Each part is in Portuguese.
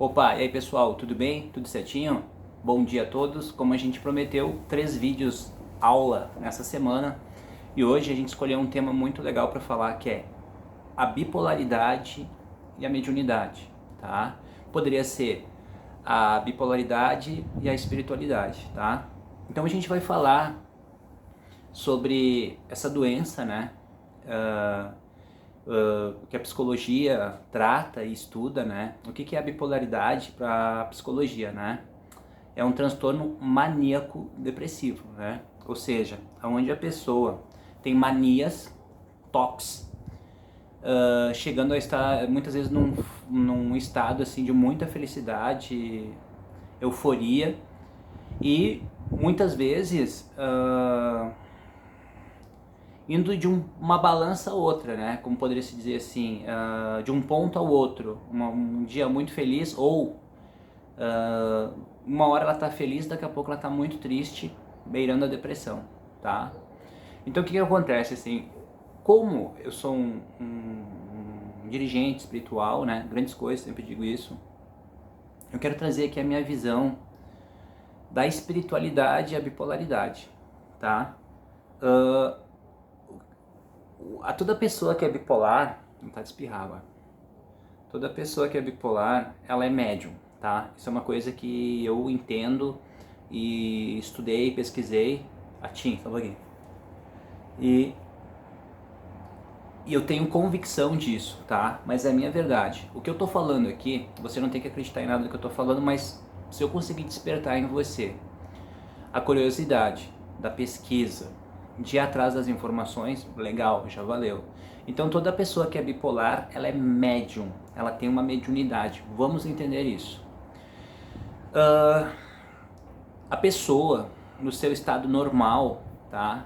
Opa, e aí pessoal, tudo bem? Tudo certinho? Bom dia a todos. Como a gente prometeu, 3 vídeos aula nessa semana. E hoje a gente escolheu um tema muito legal para falar, que é a bipolaridade e a mediunidade, tá? Poderia ser a bipolaridade e a espiritualidade, tá? Então a gente vai falar sobre essa doença, né? Que a psicologia trata e estuda, né? O que é a bipolaridade para a psicologia, né? É um transtorno maníaco depressivo, né? Ou seja, onde a pessoa tem manias, toques, chegando a estar muitas vezes num estado assim de muita felicidade, euforia, e muitas vezes indo de uma balança a outra, né? Como poderia se dizer assim, de um ponto ao outro. Um dia muito feliz ou uma hora ela tá feliz, daqui a pouco ela tá muito triste, beirando a depressão, tá? Então o que acontece assim? Como eu sou um dirigente espiritual, né? Grandes coisas, sempre digo isso. Eu quero trazer aqui a minha visão da espiritualidade e a bipolaridade, tá? A toda pessoa que é bipolar, não tá de espirrar agora. Toda pessoa que é bipolar, ela é médium, tá? Isso é uma coisa que eu entendo e estudei, pesquisei. Só um pouquinho. E eu tenho convicção disso, tá? Mas é a minha verdade. O que eu tô falando aqui, você não tem que acreditar em nada do que eu tô falando, mas se eu conseguir despertar em você a curiosidade da pesquisa, de ir atrás das informações, legal, já valeu. Então toda pessoa que é bipolar, ela é médium, ela tem uma mediunidade. Vamos entender isso. A pessoa, no seu estado normal, tá?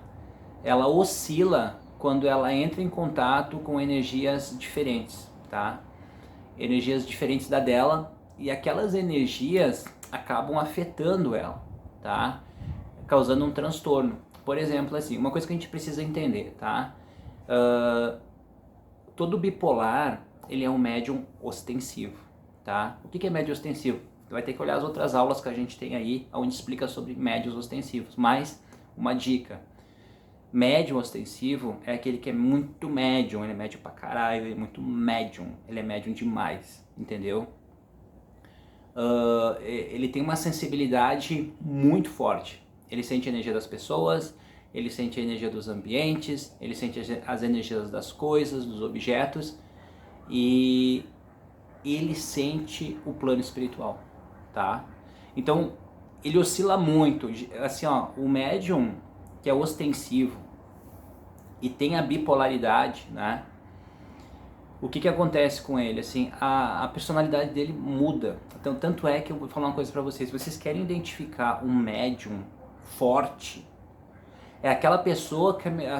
Ela oscila quando ela entra em contato com energias diferentes, tá? Energias diferentes da dela, e aquelas energias acabam afetando ela, tá? Causando um transtorno. Por exemplo, assim, uma coisa que a gente precisa entender, tá? Todo bipolar, ele é um médium ostensivo, tá? O que é médium ostensivo? Você vai ter que olhar as outras aulas que a gente tem aí, onde explica sobre médios ostensivos. Mas, uma dica, médium ostensivo é aquele que é muito médium, ele é médium pra caralho, ele é muito médium, ele é médium demais, entendeu? Ele tem uma sensibilidade muito forte. Ele sente a energia das pessoas, ele sente a energia dos ambientes, ele sente as energias das coisas, dos objetos, e ele sente o plano espiritual, tá? Então, ele oscila muito, assim, ó, o médium que é ostensivo e tem a bipolaridade, né? O que acontece com ele? Assim, a personalidade dele muda. Então, tanto é que eu vou falar uma coisa pra vocês. Se vocês querem identificar um médium forte, é aquela pessoa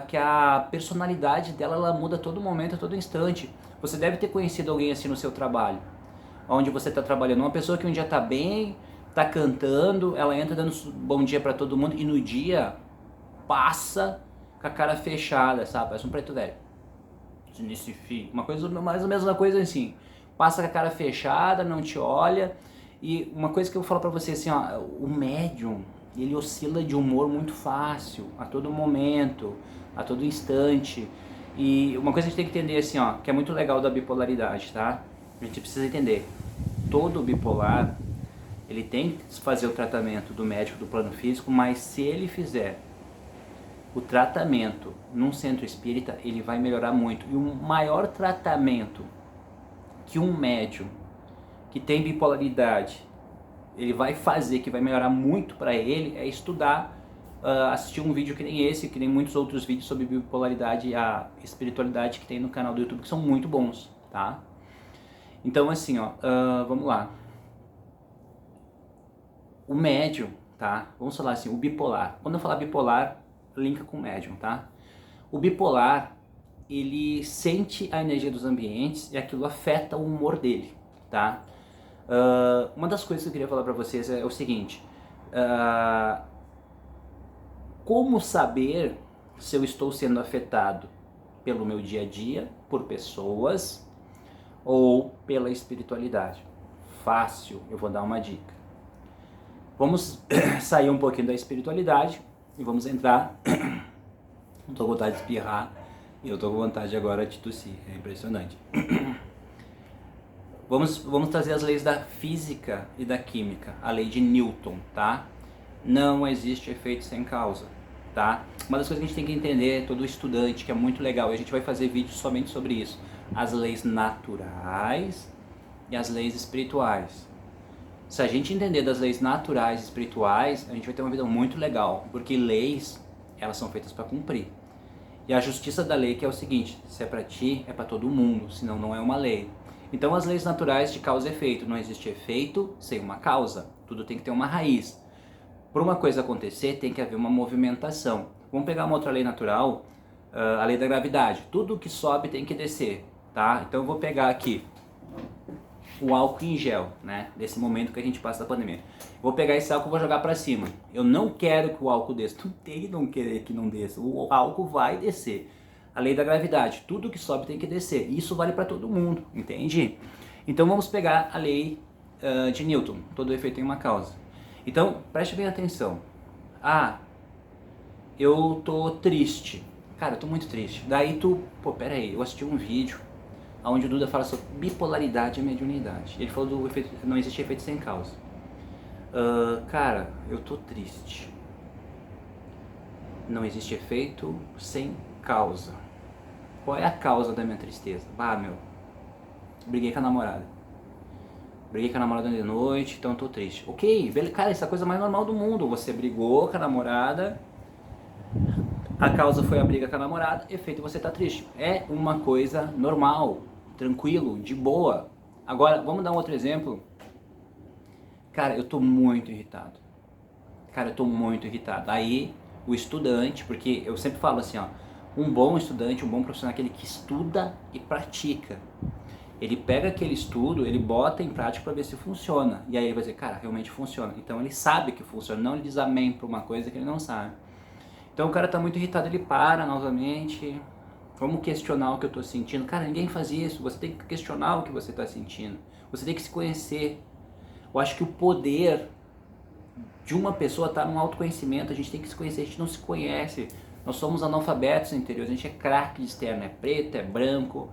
que a personalidade dela ela muda a todo momento, a todo instante. Você deve ter conhecido alguém assim no seu trabalho, onde você está trabalhando. Uma pessoa que um dia está bem, está cantando, ela entra dando bom dia para todo mundo e no dia passa com a cara fechada, sabe? Parece um preto velho. Uma coisa, mais ou menos uma coisa assim. Passa com a cara fechada, não te olha. E uma coisa que eu vou falar pra você assim, ó, o médium, ele oscila de humor muito fácil, a todo momento, a todo instante. E uma coisa que a gente tem que entender assim, ó, que é muito legal da bipolaridade, tá? A gente precisa entender. Todo bipolar, ele tem que fazer o tratamento do médico do plano físico, mas se ele fizer o tratamento num centro espírita, ele vai melhorar muito. E o maior tratamento que um médium que tem bipolaridade ele vai fazer, que vai melhorar muito para ele, é estudar, assistir um vídeo que nem esse, que nem muitos outros vídeos sobre bipolaridade e a espiritualidade que tem no canal do YouTube, que são muito bons, tá? Então assim, ó, vamos lá. O médium, tá? Vamos falar assim, o bipolar. Quando eu falar bipolar, linka com médium, tá? O bipolar, ele sente a energia dos ambientes e aquilo afeta o humor dele, tá? Uma das coisas que eu queria falar pra vocês é o seguinte, como saber se eu estou sendo afetado pelo meu dia a dia, por pessoas ou pela espiritualidade? fácil, eu vou dar uma dica. Vamos sair um pouquinho da espiritualidade e vamos entrar. Não tô com vontade de espirrar e eu tô com vontade agora de tossir, é impressionante. Vamos trazer as leis da física e da química, a lei de Newton, tá? Não existe efeito sem causa, tá? Uma das coisas que a gente tem que entender, todo estudante, que é muito legal, e a gente vai fazer vídeos somente sobre isso, as leis naturais e as leis espirituais. Se a gente entender das leis naturais e espirituais, a gente vai ter uma vida muito legal, porque leis, elas são feitas para cumprir. E a justiça da lei que é o seguinte, se é para ti, é para todo mundo, senão não é uma lei. Então as leis naturais de causa e efeito, não existe efeito sem uma causa, tudo tem que ter uma raiz. Para uma coisa acontecer, tem que haver uma movimentação. Vamos pegar uma outra lei natural, a lei da gravidade. Tudo que sobe tem que descer, tá? Então eu vou pegar aqui o álcool em gel, né? Desse momento que a gente passa da pandemia. Vou pegar esse álcool e vou jogar para cima. Eu não quero que o álcool desça. Não tem que não querer que não desça. O álcool vai descer. A lei da gravidade. Tudo que sobe tem que descer. Isso vale para todo mundo, entende? Então vamos pegar a lei de Newton. Todo efeito tem uma causa. Então, preste bem atenção. Ah, eu tô triste. Cara, eu tô muito triste. Daí tu, pô, pera aí, eu assisti um vídeo onde o Duda fala sobre bipolaridade e mediunidade. Ele falou do efeito, não existe efeito sem causa. Cara, eu tô triste. Não existe efeito sem causa. Qual é a causa da minha tristeza? Ah, meu, briguei com a namorada. Briguei com a namorada de noite, então eu tô triste. Ok, cara, essa é a coisa mais normal do mundo. Você brigou com a namorada, a causa foi a briga com a namorada, efeito você tá triste. É uma coisa normal, tranquilo, de boa. Agora, vamos dar um outro exemplo. Cara, eu tô muito irritado. Aí, o estudante, porque eu sempre falo assim, ó, um bom estudante, um bom profissional é aquele que estuda e pratica. Ele pega aquele estudo, ele bota em prática para ver se funciona. E aí ele vai dizer, cara, realmente funciona. Então ele sabe que funciona, não ele diz amém para uma coisa que ele não sabe. Então o cara tá muito irritado, ele para novamente. Vamos questionar o que eu tô sentindo. Cara, ninguém faz isso. Você tem que questionar o que você tá sentindo. Você tem que se conhecer. Eu acho que o poder de uma pessoa tá no autoconhecimento. A gente tem que se conhecer. A gente não se conhece. Nós somos analfabetos interiores. A gente é craque de externo. É preto, é branco,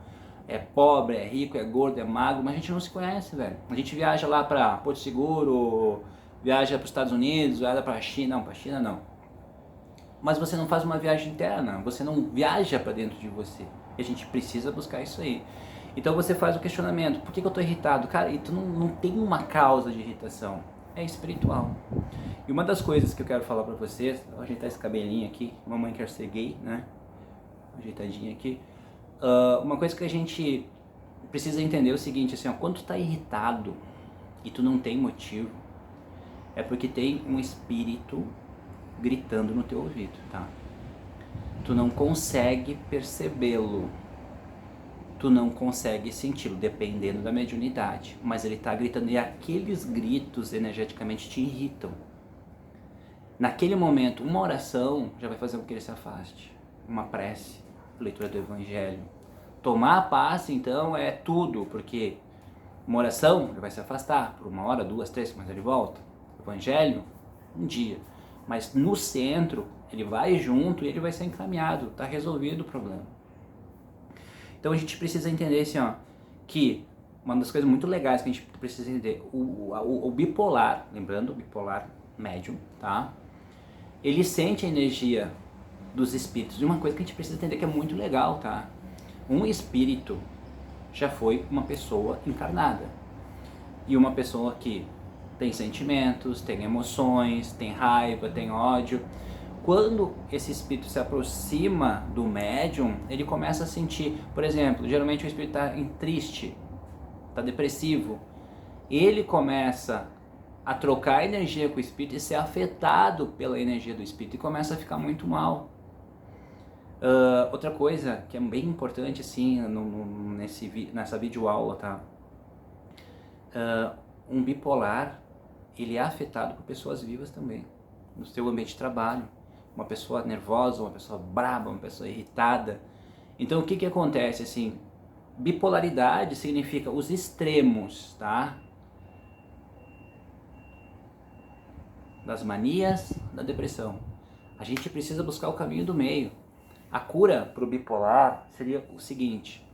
é pobre, é rico, é gordo, é magro. Mas a gente não se conhece, velho. A gente viaja lá pra Porto Seguro, viaja para os Estados Unidos, viaja pra China. Não, pra China não. Mas você não faz uma viagem interna, você não viaja para dentro de você. E a gente precisa buscar isso aí. Então você faz o questionamento, por que eu estou irritado? Cara, e tu não tem uma causa de irritação, é espiritual. E uma das coisas que eu quero falar para vocês, vou ajeitar esse cabelinho aqui, mamãe quer ser gay, né? Ajeitadinho aqui. Uma coisa que a gente precisa entender é o seguinte, assim, ó, quando tu tá irritado e tu não tem motivo, é porque tem um espírito gritando no teu ouvido, tá? Tu não consegue percebê-lo, tu não consegue senti-lo, dependendo da mediunidade, mas ele tá gritando e aqueles gritos energeticamente te irritam. Naquele momento, uma oração já vai fazer com que ele se afaste, uma prece, leitura do Evangelho. Tomar a passe, então, é tudo, porque uma oração ele vai se afastar por 1 hora, 2, 3, mas ele volta. Evangelho, um dia. Mas no centro, ele vai junto e ele vai ser encaminhado, está resolvido o problema. Então a gente precisa entender assim, ó, que uma das coisas muito legais que a gente precisa entender, o bipolar, lembrando, o bipolar médium, tá? Ele sente a energia dos espíritos. E uma coisa que a gente precisa entender que é muito legal, tá? Um espírito já foi uma pessoa encarnada. E uma pessoa que tem sentimentos, tem emoções, tem raiva, tem ódio. Quando esse espírito se aproxima do médium, ele começa a sentir, por exemplo, geralmente o espírito está triste, está depressivo. Ele começa a trocar energia com o espírito e ser afetado pela energia do espírito e começa a ficar muito mal. Outra coisa que é bem importante assim nessa videoaula, tá? Um bipolar, ele é afetado por pessoas vivas também, no seu ambiente de trabalho. Uma pessoa nervosa, uma pessoa braba, uma pessoa irritada. Então o que acontece assim? Bipolaridade significa os extremos, tá? das manias, da depressão. A gente precisa buscar o caminho do meio. A cura para o bipolar seria o seguinte: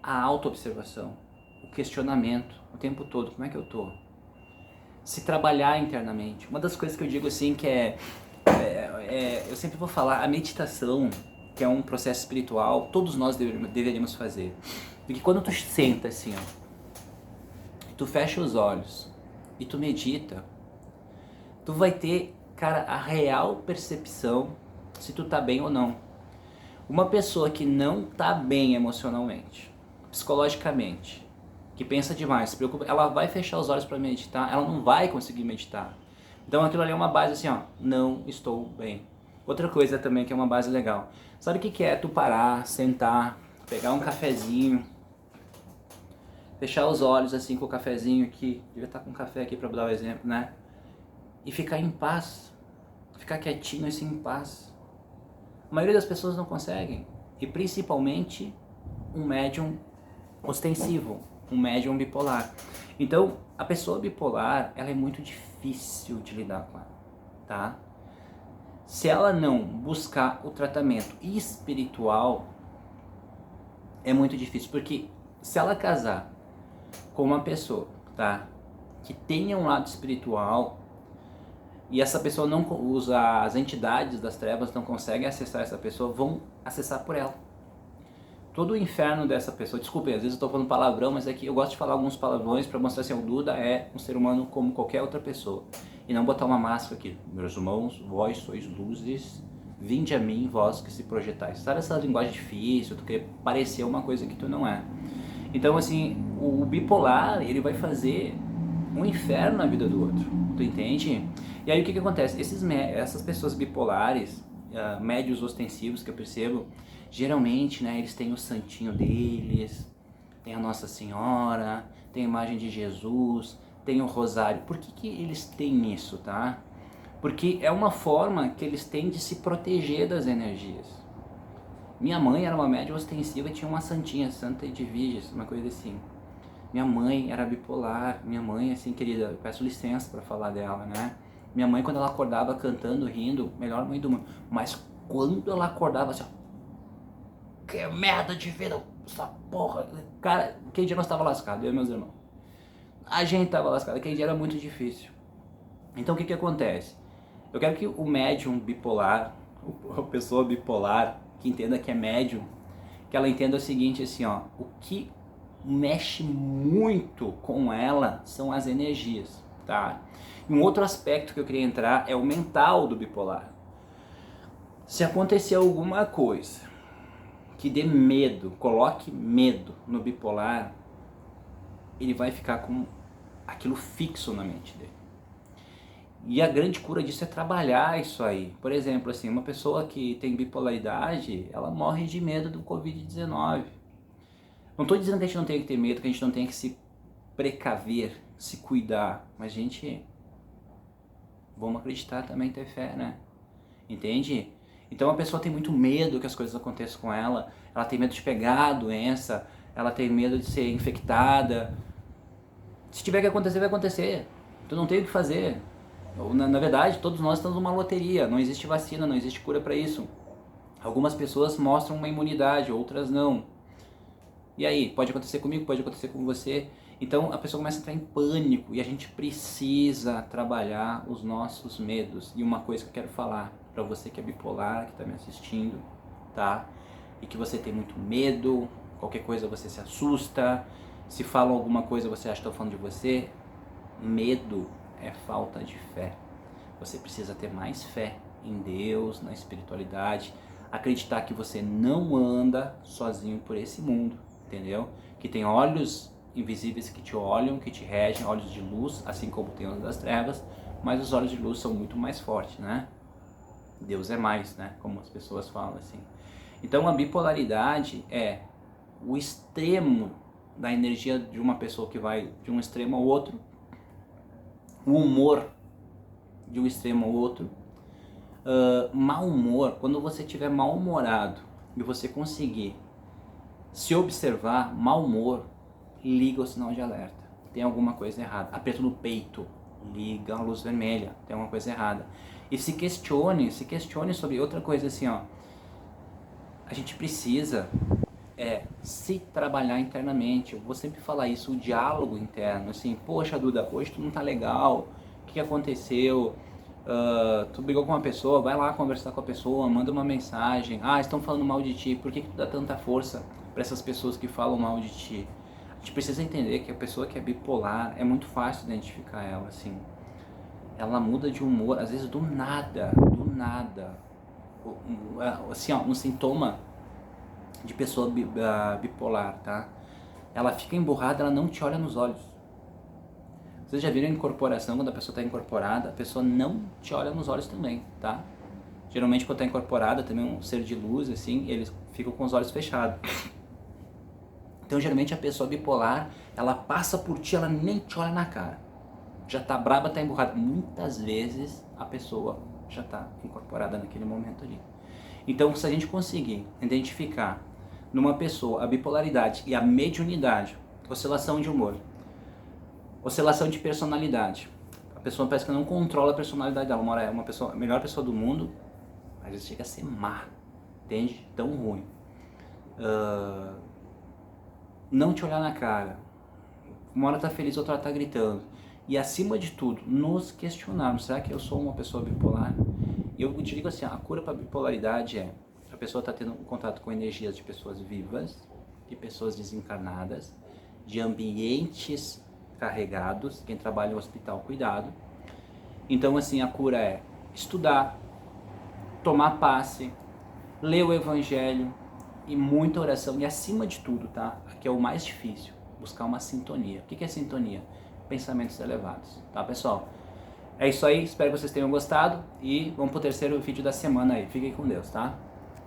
a autoobservação, o questionamento o tempo todo, como é que eu tô? Se trabalhar internamente. Uma das coisas que eu digo assim que eu sempre vou falar, a meditação, que é um processo espiritual, todos nós deveríamos fazer. Porque quando tu senta assim, ó, tu fecha os olhos e tu medita, tu vai ter, cara, a real percepção se tu tá bem ou não. Uma pessoa que não tá bem emocionalmente, psicologicamente, que pensa demais, se preocupa, ela vai fechar os olhos para meditar, ela não vai conseguir meditar. Então aquilo ali é uma base assim, ó, não estou bem. Outra coisa também que é uma base legal. Sabe o que é tu parar, sentar, pegar um cafezinho, fechar os olhos assim com o cafezinho aqui, devia estar com um café aqui para dar o exemplo, né? E ficar em paz, ficar quietinho assim em paz. A maioria das pessoas não conseguem, e principalmente um médium ostensivo, um médium bipolar. Então, a pessoa bipolar, ela é muito difícil de lidar com ela, tá? Se ela não buscar o tratamento espiritual, é muito difícil, porque se ela casar com uma pessoa, tá, que tenha um lado espiritual, e essa pessoa não usa, as entidades das trevas não conseguem acessar essa pessoa, vão acessar por ela. Todo o inferno dessa pessoa, desculpem, às vezes eu estou falando palavrão, mas é que eu gosto de falar alguns palavrões para mostrar assim, o Duda é um ser humano como qualquer outra pessoa. E não botar uma máscara aqui, meus irmãos, vós sois luzes, vinde a mim, vós que se projetais. Sabe essa linguagem difícil, tu querer parecer uma coisa que tu não é. Então assim, o bipolar, ele vai fazer um inferno na vida do outro, tu entende? E aí o que acontece? Essas pessoas bipolares, médios ostensivos que eu percebo, geralmente, né, eles têm o santinho deles, tem a Nossa Senhora, tem a imagem de Jesus, tem o rosário. Por que eles têm isso, tá? Porque é uma forma que eles têm de se proteger das energias. Minha mãe era uma médium ostensiva e tinha uma santinha, Santa Edviges, uma coisa assim. Minha mãe era bipolar, minha mãe, assim, querida, eu peço licença para falar dela, né? Minha mãe, quando ela acordava cantando, rindo, melhor mãe do mundo. Mas quando ela acordava assim, que merda de vida, essa porra. Cara, aquele dia nós tava lascado, eu e meus irmãos. A gente tava lascado, aquele dia era muito difícil. Então o que acontece? Eu quero que o médium bipolar, a pessoa bipolar, que entenda que é médium, que ela entenda o seguinte, assim, ó, o que mexe muito com ela são as energias, tá? E um outro aspecto que eu queria entrar é o mental do bipolar. Se acontecer alguma coisa que dê medo, coloque medo no bipolar, ele vai ficar com aquilo fixo na mente dele. E a grande cura disso é trabalhar isso aí. Por exemplo, assim, uma pessoa que tem bipolaridade, ela morre de medo do Covid-19. Não estou dizendo que a gente não tem que ter medo, que a gente não tem que se precaver, se cuidar, mas gente, vamos acreditar também, ter fé, né? Entende? Então a pessoa tem muito medo que as coisas aconteçam com ela, ela tem medo de pegar a doença, ela tem medo de ser infectada. Se tiver que acontecer, vai acontecer. Tu não tem o que fazer. Na verdade, todos nós estamos numa loteria, não existe vacina, não existe cura para isso. Algumas pessoas mostram uma imunidade, outras não. E aí, pode acontecer comigo, pode acontecer com você. Então a pessoa começa a entrar em pânico e a gente precisa trabalhar os nossos medos. E uma coisa que eu quero falar para você que é bipolar, que está me assistindo, tá? E que você tem muito medo, qualquer coisa você se assusta, se falam alguma coisa você acha que estão falando de você. Medo é falta de fé. Você precisa ter mais fé em Deus, na espiritualidade, acreditar que você não anda sozinho por esse mundo, entendeu? Que tem olhos invisíveis que te olham, que te regem, olhos de luz, assim como tem os das trevas, mas os olhos de luz são muito mais fortes, né? Deus é mais, né? Como as pessoas falam assim. Então a bipolaridade é o extremo da energia de uma pessoa que vai de um extremo ao outro, o humor de um extremo ao outro, mau humor. Quando você estiver mal-humorado e você conseguir se observar, mau humor, liga o sinal de alerta. Tem alguma coisa errada. Aperto no peito. liga a luz vermelha, tem alguma coisa errada. E se questione sobre outra coisa assim, ó. A gente precisa se trabalhar internamente. Eu vou sempre falar isso, o diálogo interno, assim, poxa Duda, hoje tu não tá legal, o que aconteceu? Tu brigou com uma pessoa, vai lá conversar com a pessoa, manda uma mensagem. Estão falando mal de ti, por que tu dá tanta força para essas pessoas que falam mal de ti? A gente precisa entender que a pessoa que é bipolar, é muito fácil identificar ela, assim. Ela muda de humor, às vezes do nada, assim, ó, um sintoma de pessoa bipolar, tá? Ela fica emburrada, ela não te olha nos olhos. Vocês já viram a incorporação, quando a pessoa está incorporada, a pessoa não te olha nos olhos também, tá? Geralmente quando está incorporada, também um ser de luz, assim, eles ficam com os olhos fechados. Então geralmente a pessoa bipolar, ela passa por ti, ela nem te olha na cara. Já tá braba, tá emburrada. Muitas vezes a pessoa já tá incorporada naquele momento ali. Então se a gente conseguir identificar numa pessoa a bipolaridade e a mediunidade, oscilação de humor, oscilação de personalidade. A pessoa parece que não controla a personalidade dela. Uma hora é uma pessoa, a melhor pessoa do mundo, às vezes chega a ser má, entende? Tão ruim. Não te olhar na cara. Uma hora tá feliz, outra hora tá gritando. E acima de tudo, nos questionarmos, será que eu sou uma pessoa bipolar? Eu te digo assim, a cura para bipolaridade é a pessoa tá tendo contato com energias de pessoas vivas, de pessoas desencarnadas, de ambientes carregados, quem trabalha no hospital, cuidado. Então assim, a cura é estudar, tomar passe, ler o evangelho e muita oração. E acima de tudo, tá? Aqui é o mais difícil, buscar uma sintonia. O que é sintonia? Pensamentos elevados, tá pessoal? É isso aí, espero que vocês tenham gostado e vamos pro terceiro vídeo da semana aí. Fiquem com Deus, tá?